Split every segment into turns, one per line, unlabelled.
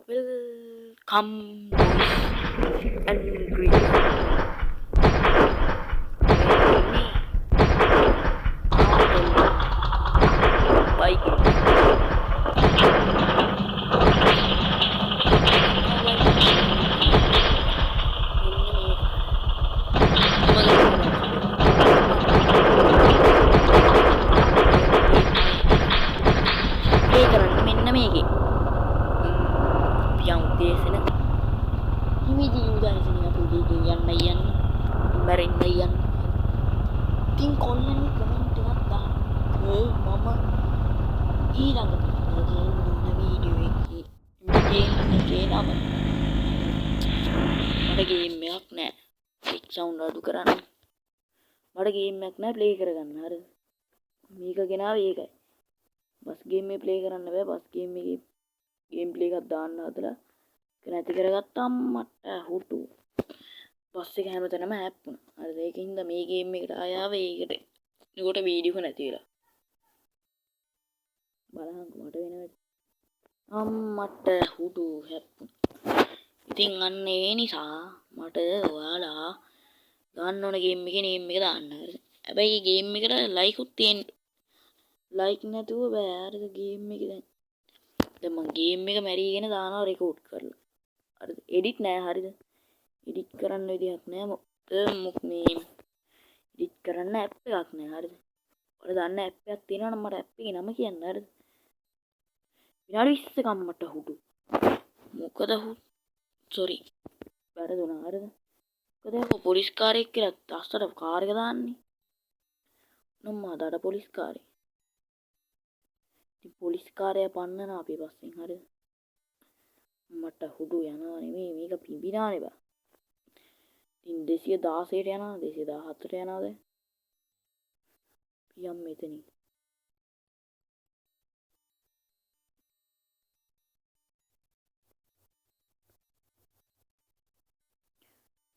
Welcome boys and girls. Ini baik. Minna මේකේ පියන් උදේසන හිමිදී උදෑසන අපි උදේ යන්න මැරෙන්න ඉතින් කොල්ලන් කමෙන්ට් එකක් දාන්න මම ඊළඟට ගේන්න වීඩියෝ එකේ ගේම් නම මට ගේම් එකක් නෑ ක්ලික් සවුන්ඩ් අඩු කරන්න මට ගේම් එකක් නෑ ප්ලේ කරගන්න හරිද මේක ගෙනාවේ ඒකයි බස් ගේම් එක ප්ලේ කරන්න බෑ බස් ගේම් එකේ ගේම් ප්ලේ එකක් දාන්න හදලා ඒක නැති කරගත්තාම මට හුටු බස් එක හැමතැනම හැප්පුණා හරිද ඒකින්ද මේ ගේම් එකට ආයාවේ ඒකට ඒකට වීඩියෝ නැති වෙලා බලහන්කෝ මට වෙනවද මට හුටු හැප්පුණා ඉතින් අන්න ඒ නිසා මට ඔයාලා ගන්න ඕන ගේම් එකේ නේම් එක දාන්න හරිද හැබැයි ගේම් එකට ලයිකුත් තියෙන්න ලයික් නැතුව බෑ හරිද ගේම් එක දැන් මම ගේම් එක මැරීගෙන දානවා රෙකෝඩ් කරලා හරිද එඩිට් නෑ හරිද එඩිට් කරන්න විදිහක් නෑ මොකද මේ එඩිට් කරන්න ඇප් එකක් නෑ හරිද ඔයාලා දන්න ඇප් එකක් තියෙනවා නම් මට ඇප් එකේ නම කියන්න හරිද විනාඩි 20 කම් මට හුටු මොකද සෝරි වැරදුනා හරිද මොකද පොලිස් කාර්යයක් කියලා අස්සට කාර් එක දාන්නේ නම්ම අදට පොලිස් කාර්යය ඉතින් පොලිස් කාර්යය පන්නන අපි පස්සෙන් හරිද මට හුඩු යනවා නෙමෙයි මේක පිඹිනානේ බා ඉතින් 216ට යනවා 217ට යනවා දැන් පියම් මෙතනින්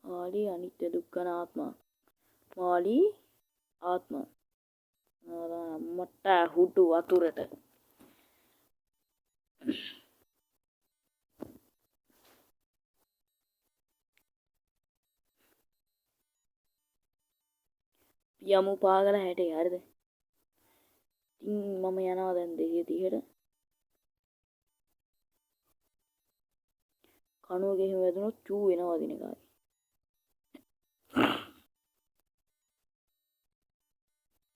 ආලි අනිත්‍ය දුක්ඛ නාත්ම මාලි ආත්ම මට හුඩු වතුරට යමු පාගල 60 හරිද ඉතින් මම යනවා දැන් 230ට කණුව ගෙහිම වැදුනොත් චූ වෙනවා දින කාලේ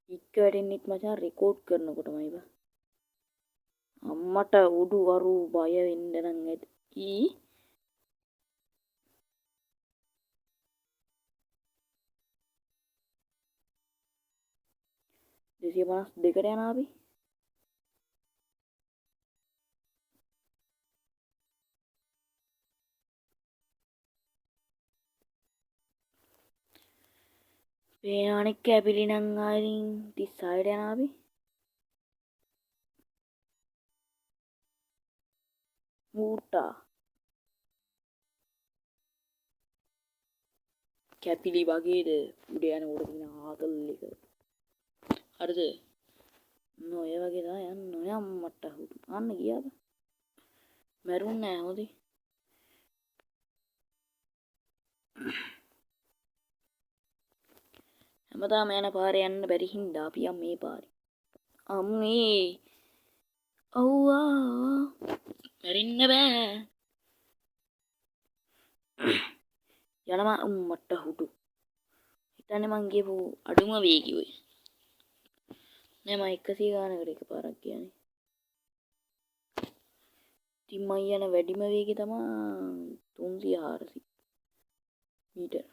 ඉක්ක වැටෙන්නෙත් මචං රෙකෝඩ් කරනකොටමයි බා අම්මට උඩු වරු බය වෙන්න නම් ඇති 252ට යනවා අපි පේනවනේ කැපිලි නම් ආයින් 36ට යනවා අපි මූටා කැපිලි වගේද උඩ යනකොට තියෙන ආතල් එක හරිද නොය වගේ දා යන්න ඕනේ අම්මට හුදු අන්න ගියාද මැරුන්නේ නැහැ හොදේ හැමදාම යන පාරේ යන්න බැරි හින්දා අපි යම් මේ පාරේ අම්මේ අව්වා මැරෙන්න බෑ යනවා අම්මට හුදු හිතන්නේ මං ගියපු අඩුම වේගي ඔය නෑ මම 100 ගානකට එකපාරක් කියන්නේ ඉතින් මම යන වැඩිම වේගය තමයි 300 400 මීටර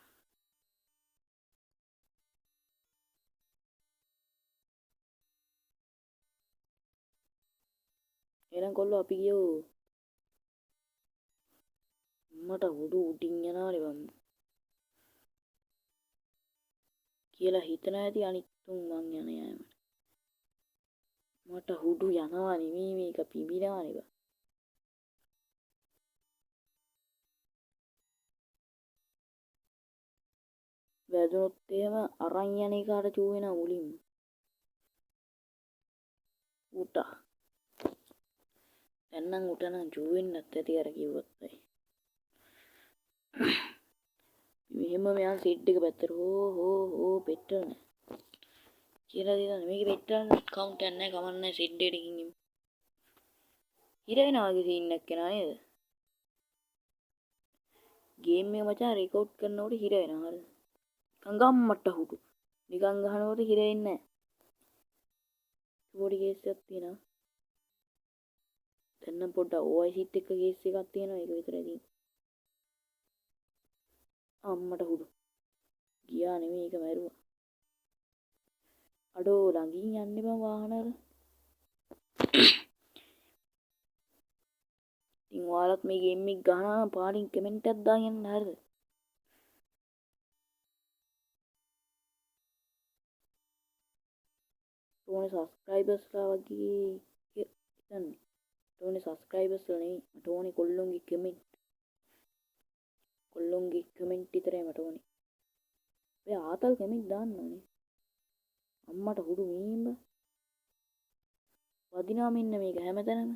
එහෙනම් කොල්ලෝ අපි ගියෝ මට උඩු උඩින් යනවානේ මම කියලා හිතන ඇති අනිත් තුන් මං යන යෑමට මට හුඩු යනවා නෙමෙයි මේක පිඹිනවානේ බා වැදුනොත් එහෙම අරන් යන එකාට චූ වෙනවා මුලින්ම උටා දැන් නම් උට නම් ජූ වෙන්නත් ඇති අර කිව්වොත් අය. මෙහෙම මෙයා සෙට් එක පැත්තට හෝ පෙට්‍රල් නෑ කියලා දෙනවා. මේකේ පෙට්‍රල් කවුන්ට් එකක් නෑ කමන්නේ සෙට් එකට ගිහින් හිර වෙනවා වගේ සීන් එකක් එනවා නේද? ගේම් එක මචං රෙකෝඩ් කරනකොට හිර වෙනවා හරිද? කංගම්මට හුටු. නිකන් ගහනකොට හිර වෙන්නේ නෑ. පොඩි කේස් එකක් තියෙනවා. දැන් නම් පොඩ්ඩක් OIC එක්ක කේස් එකක් තියෙනවා ඒක විතරයි තියෙන්නේ. අම්මට හුඩු. ගියා නෙමෙයි ඒක මැරුවා. අඩෝ ළඟින් යන්න බෑ වාහන වල. ඉතින් ඔයාලත් මේ ගේම් එක ගහනවා පාඩින් කමෙන්ට් එකක් දාගෙන යන්න හරිද? ඕනේ සබ්ස්ක්‍රයිබර්ස්ලා වගේ හිතන්නේ. ඕනේ සබ්ස්ක්‍රයිබර්ස්ලා නෙමෙයි. මට ඕනේ කොල්ලොන්ගේ කමෙන්ට්. කොල්ලොන්ගේ කමෙන්ට් විතරයි මට ඕනේ. ඔය ආතල් කමෙන්ට් දාන්න ඕනේ. අම්මට හුඩු මීම්බ. වදිනවා මෙන්න මේක හැමතැනම.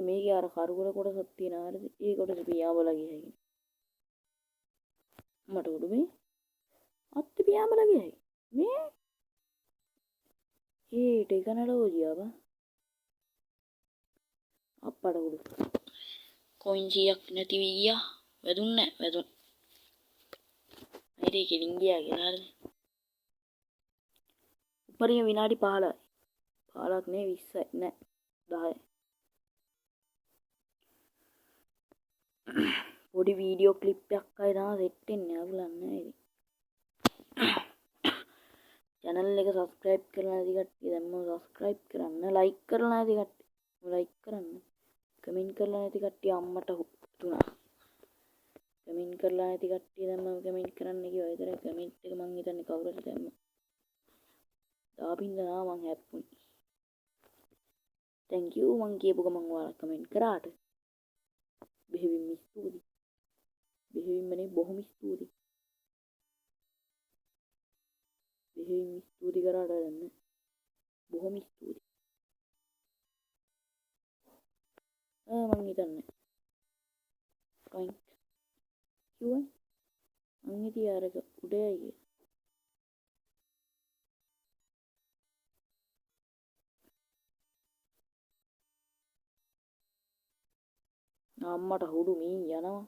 මේකේ අර කරුවල කොටසක් තියෙනවා හරිද? ඒ කොටස පියාඹලා ගියයි. මට උඩු මේ අත්ති පියාඹලා ගියයි. මේ ටෙකනොලොජියා බා. අප්පට උඩු. කොයින් 100ක් නැති වීයා. වැදුන්නේ නැහැ. වැදුන. මේක කෙලින් ගියා කියලා හරිද? උපරිම විනාඩි 15යි. 15ක් නෙවෙයි 20යි නෑ 10යි. පොඩි වීඩියෝ ක්ලිප් එකක් අය තමයි සෙට් වෙන්නේ අගලන්නේ ඉතින්. channel එක subscribe කරලා නැති කට්ටිය දැම්මම subscribe කරන්න, like කරලා නැති කට්ටිය like කරන්න, comment කරලා නැති කට්ටිය අම්මට තුනා. comment කරලා නැති කට්ටිය දැම්මම comment කරන්න කිව්වා විතරයි. comment එක මං හිතන්නේ කවුරුත් දැම්මා. දාපින්ද නා මං හැප්පුණි. thank you මං කියපු ගමන් ඔයාලා comment කරාට. බෙහෙවින්ම ස්තුතියි. බෙහෙවින්ම නේ බොහොම ස්තුතියි. බෙහෙවින්ම ස්තුති කරාට දැන් බොහොම ස්තුතියි. මං හිතන්නේ point කිව්වා මං හිතිය අරක උඩයයි කිය. අම්මට හුඩු මී යනවා.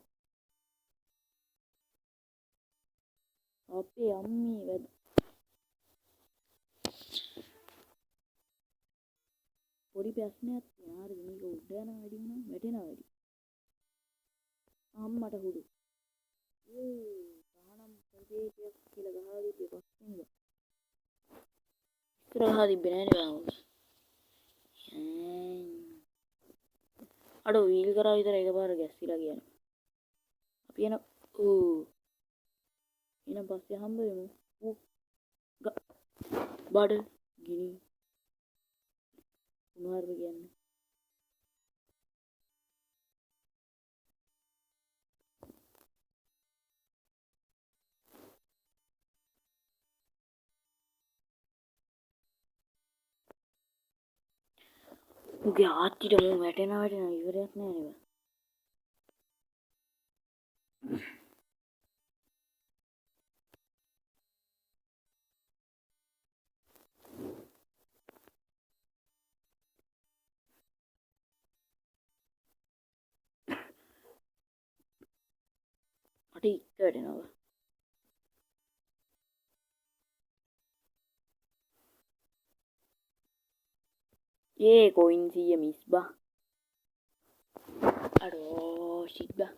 අපේ අම්මී වැද පොඩි ප්‍රශ්නයක් තියෙනවා. හරිද? මේක උඩ යන වැඩි වුණා වැටෙනවා වැඩි. අම්මට හුඩු. ගහනම් ප්‍රදේශයක් කියලා ගහලා තිබ්බේ පස්සෙන්ද. ඉස්සර ගහලා තිබ්බේ නෑනේ බං. අඩෝ වීල් කරා විතර එකපාර ගැස්සිලා කියන්නේ. අපි එන ඊන පස්සේ හම්බ වෙමු. බඩ ගිනි මොනවද කියන්නේ. උගේ ආච්චිට මම වැටෙනවා ඉවරයක් නෑ නේද? මට ඉක්ක වැටෙනවා. කොයින් 100 මිස් බා. අඩෝ ෂිට් බා.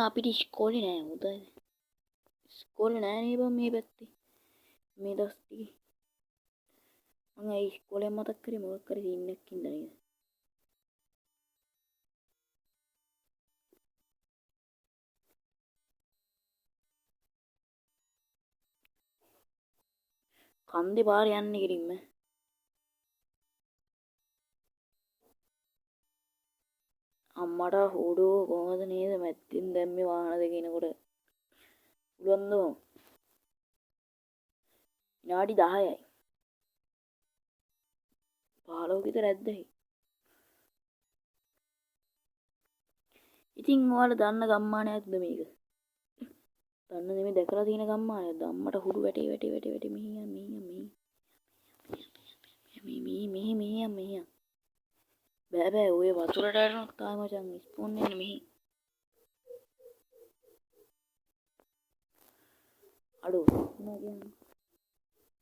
අපිට ඉස්කෝලේ නෑ උදේ. ඉස්කෝලේ නෑ නේ බං මේ පැත්තේ. මේ දවස් ටිකේ. මම ඒ ඉස්කෝලේ මතක් කරේ මොකක් කරේ සීන් එකක් ඉඳ නේද? කන්දේ පාර යන්නේ කිරින්ම. අම්මට හොඩෝ කොහොමද නේද මැත්තෙන් දැම්මේ වාහන දෙක එනකොට. පුළුවන් දෝ විනාඩි 10යි. 15 විතර ඇද්දහි. ඉතින් ඔයාලා දන්න ගම්මානයක්ද මේක? දන්න නෙමෙයි දැකලා තියෙන ගම්මානයක්ද? අම්මට හුරු වැටේ මෙහියන්. බෑ ඔය වතුරට වැටුණොත් තාම මචං ස්පෝන් වෙන්නේ මෙහි. අඩෝ මොනවා කියන්නේ?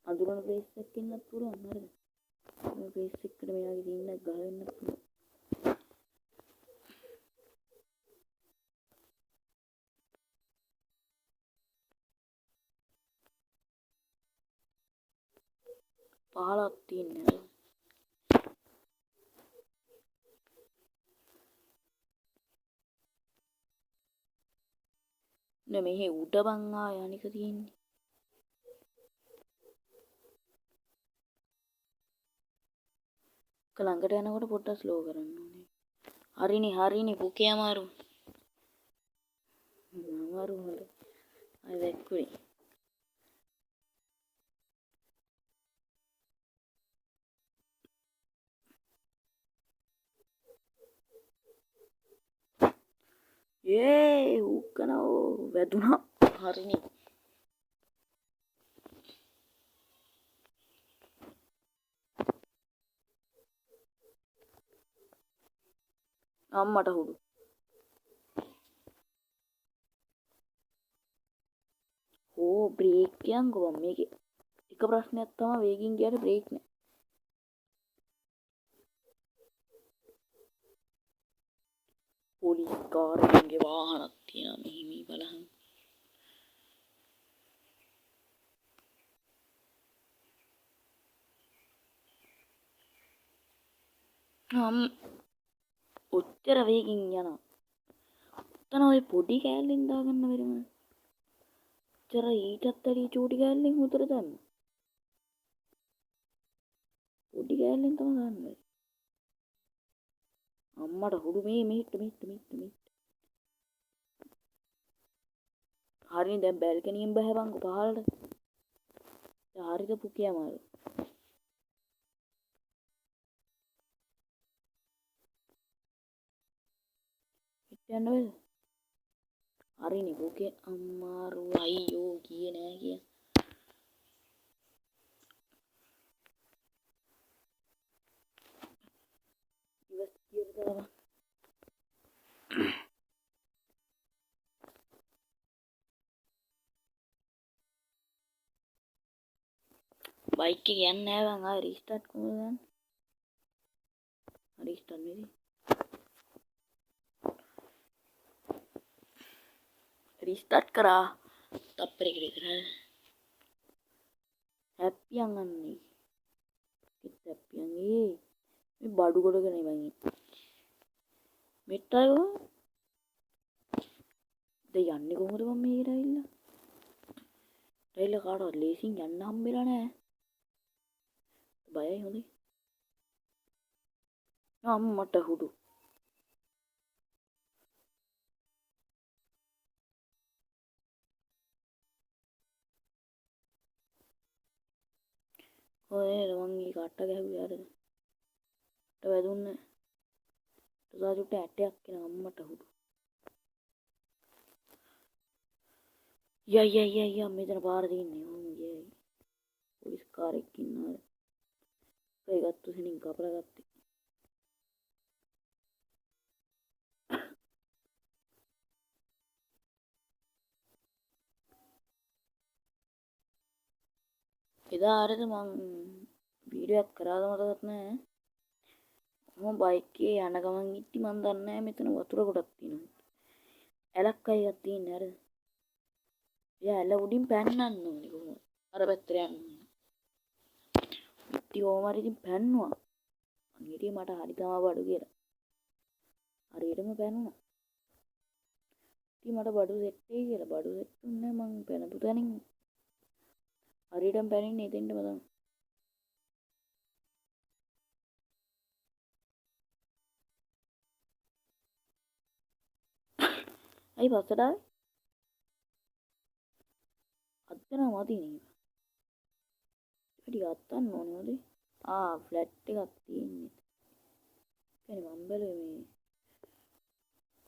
අඳුරන ප්ලේස් එකක් ඉන්නත් පුළුවන් හරිද? මේ ප්ලේස් එකට මෙයාගේ දින්නක් ගහ වෙන්නත් පුළුවන්. පහලක් තියෙන්නේ. නේ මෙහි උඩ බං ආය අනික තියෙන්නේ. ළඟට යනකොට පොඩ්ඩක් ස්ලෝ කරන්න ඕනේ. හරිනේ පුකේ අමාරු. අමාරු හොඳ. අය දැක්කුවේ. හුක්කනෝ වැදුනා. හරිනේ. අම්මට හුඩු. බ්‍රේක් කියන්කෝ මේකේ. එක ප්‍රශ්නයක් තමයි වේගින් ගියට බ්‍රේක් නෑ. පොලිස් කාර්යයන්ගේ වාහනක් තියෙනවා මෙහි බලහන්. ඔච්චර වේගින් යනවා. උතන ඔය පොඩි කෑල්ලෙන් දාගන්න බැරි මම. ඔච්චර ඊටත් වැඩි චූටි කෑල්ලෙන් උතර දාන්න. පොඩි කෑල්ලෙන් තමයි දාන්න බැරි. අම්මට හුඩු මෙහෙට. හරිනේ දැන් බැල්කනියෙන් බහැවන්කො පහළට. හරිද පුකිය අමාරු. යන්න බැද? හරිනේ පුකේ අමාරු අයියෝ කියේ නෑ කිය. ඉවස් කියනවා. බයික් එක යන්නේ නෑ බං ආයෙ රීස්ටාර්ට් කොහොමද ගන්න? රීස්ටාර්ට් නෙමෙයි. රීස්ටාර්ට් කරා. තප්පරයකට විතර. හැප්පියන් අන්නේ. හැප්පියන් මේ බඩු ගොඩක නෙමෙයි. මෙට්ටයෝ දැන් යන්නේ කොහොමද මම මේකට ඇවිල්ලා? ඇවිල්ලා කාටවත් ලේසින් යන්න හම්බෙලා නෑ. බයයි හොඳේ. අම්මට හුඩු. ඔය මං ඊ කට්ට ගැහුවේ අරද. ට වැදුන්නේ. සාජුට ඇටයක් කෙන අම්මට හුඩු. යයි මෙතන පාර තියෙන්නේ. යයි. පොලිස් කාරෙක් ඉන්නවා. ඒ ගත්තු සෙනින් කපලා ගත්තේ. එදා අරද මං වීඩියෝයක් කරාද මතකත් නෑ. මම බයික් එකේ යන ගමන් ඉtti මන් දන්නේ නෑ මෙතන වතුර ගොඩක් තියෙනවා. ඇලක් අයියක් තියෙන්නේ අර. එයා ඇල උඩින් පැන්නන්න ඕනේ කොහොමද? අර පැත්තට යන්න. ඉති ඕමාර ඉතින් පැන්නුවා. මං හිටියේ මට හරි තමා බඩු කියලා. හරියටම පැන්නුවා. ඉතින් මට බඩු සෙට් වෙයි කියලා බඩු සෙට් වුණේ මං පැනපු තැනින්. හරියටම පැනින්නේ එතෙන්ටම තමයි. ඇයි පස්සට ආවේ? අද්දන මදි නේ. වැඩි ගත්තන්න ඕනේ නේද? ෆ්ලැට් එකක් තියෙන්නේ. කියන්නේ මම බැලුවේ මේ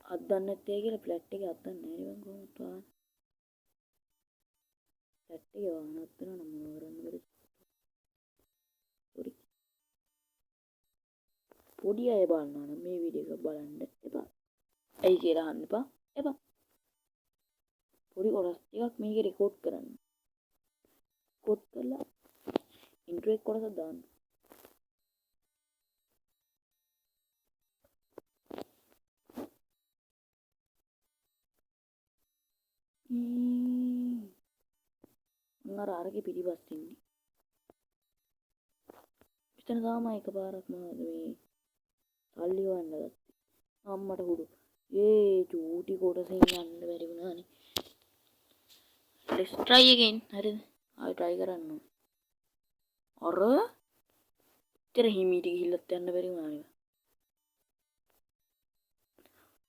අද්දන්න නැත්තේ කියලා ෆ්ලැට් එකේ අද්දන්න නැහැ නේ මං කොහොමද වාහන. ෆ්ලැට් එකේ වාහන අද්දනවා නම් මොනව කරන්න බැරිද? සෝරි. පොඩි අය බලනවා නම් මේ වීඩියෝ එක බලන්න එපා. ඇයි කියලා අහන්න එපා. එපා. පොඩි කොටස් ටිකක් මේක රෙකෝඩ් කරන්න. රෙකෝඩ් කරලා ඉන්ට්‍රෝ එක කොටසක් දාන්න. මම අරගේ පිටිපස්සේ ඉන්නේ. මෙතන තාම එකපාරක් මොනවද මේ සල්ලි හොයන්න ගත්තේ. අම්මට හුඩු. චූටි කොටසින් යන්න බැරි වුණානේ. let's try again. හරිද? ආයෙ try කරන්න ඕනේ. අර ඉතර හිමීට ගිහිල්ලත් යන්න බැරි වුණානේ.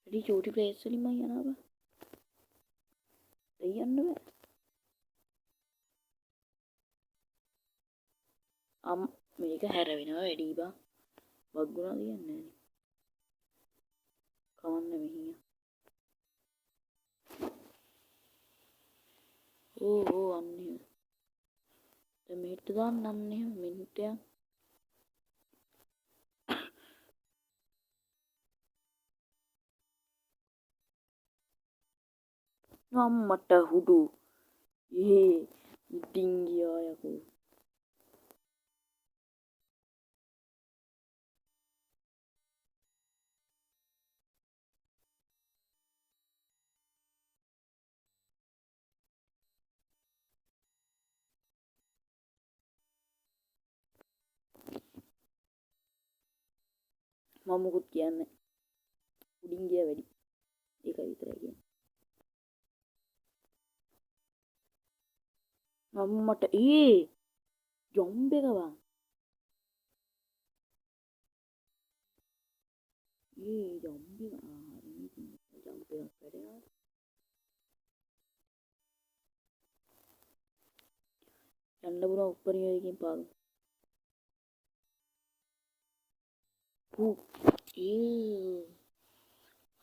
වැඩි චූටි ප්ලේස් වලින් මම යනවා බා. දෙයන්න බෑ. මේක හැරවෙනවා වැඩි බා. වග්ගුණා කියන්නේ නෑනේ. කවන්න මෙහිය. අන්නේ. දැන් මෙහෙට දාන්න අන්නේ මිනිත්යක්. අම්මට හුඩු. ඉතින් ගියා යකෝ. මම මොකුත් කියන්නේ උඩින් ගියා වැඩි. ඒක විතරයි කියන්නේ. අම්මට ජොම්බ් එක බං. ජොම්බ් එක ජොම්බ් එකක් වැඩේ. යන්න බුණා උපරිම එකකින් පාගමු.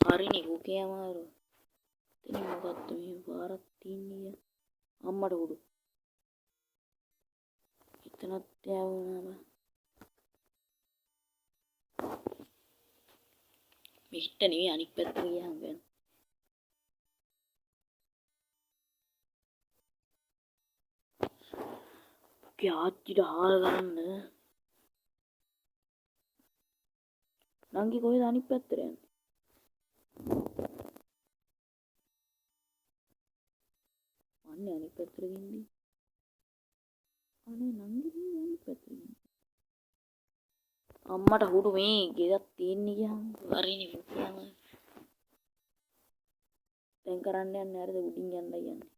හරිනේ පුකේ අමාරු. එතන මොකක්ද මේ පාරක් තියන්නේ? අම්මට උඩු. එතනත් යවුණා. මෙහෙට නෙවෙයි අනිත් පැත්තට ගියාම වෙන. ආච්චිට හාල් ගන්න. නංගි කොහෙද අනිත් පැත්තට යන්නේ? අනේ අනිත් පැත්තට ගින්නේ. අනේ නංගි අනිත් පැත්තට ගින්නේ. අම්මට හුඩු මේ ගෙදක් තියෙන්නේ ගියාම හරිනේ පුතියම. දැන් කරන්න යන්නේ හරිද උඩින් යන්නයි යන්නේ.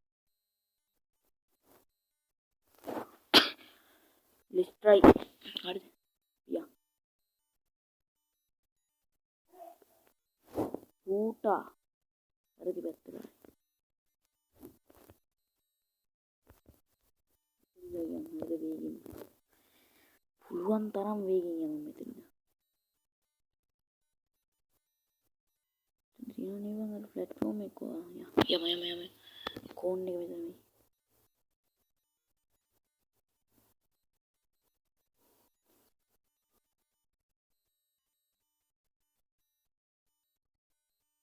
let's try. හරිද? යා. ඌටා. හරිද පැත්තට. හරිද වේගින්. පුළුවන් තරම් වේගින් යමු මෙතන. දිනනේ වංග ප්ලැට්ෆෝම් එක යම කෝන් එක මෙතන මේ.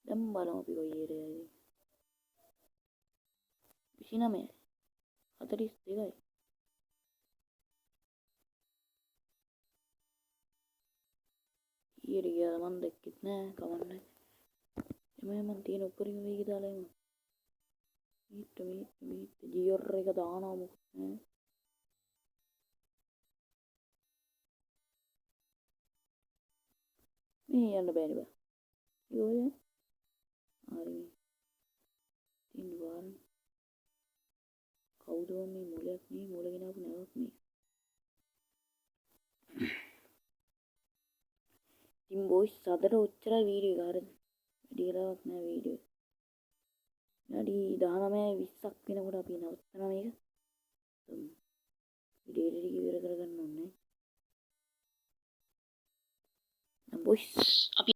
දැන් බලමු අපි කොයි ඒරියාවේද. 29 42යි. ඊට ගියාද මන් දැක්කෙත් නෑ කවන්නේ. එමේ මන් තියෙන උඩරින් වේගය දාලා එමු. මීට ජියර් එක දානවා මොකද නෑ. මේ යන්න බෑනේ බා. යෝය. හරි. තින් වාරන්. කවුද මේ මූලයක් මේ මූලගෙන ආපු නැවක් මේ. ඉතින් බොයිස් අදට ඔච්චර වීඩියෝ එක හරිද? වැඩි වෙලාවක් නෑ වීඩියෝ. විනාඩි 19 20ක් වෙනකොට අපි නවත්තනවා මේක. ඉඩේට ඉවර කරගන්න ඕනේ. නම් බොයිස් අපි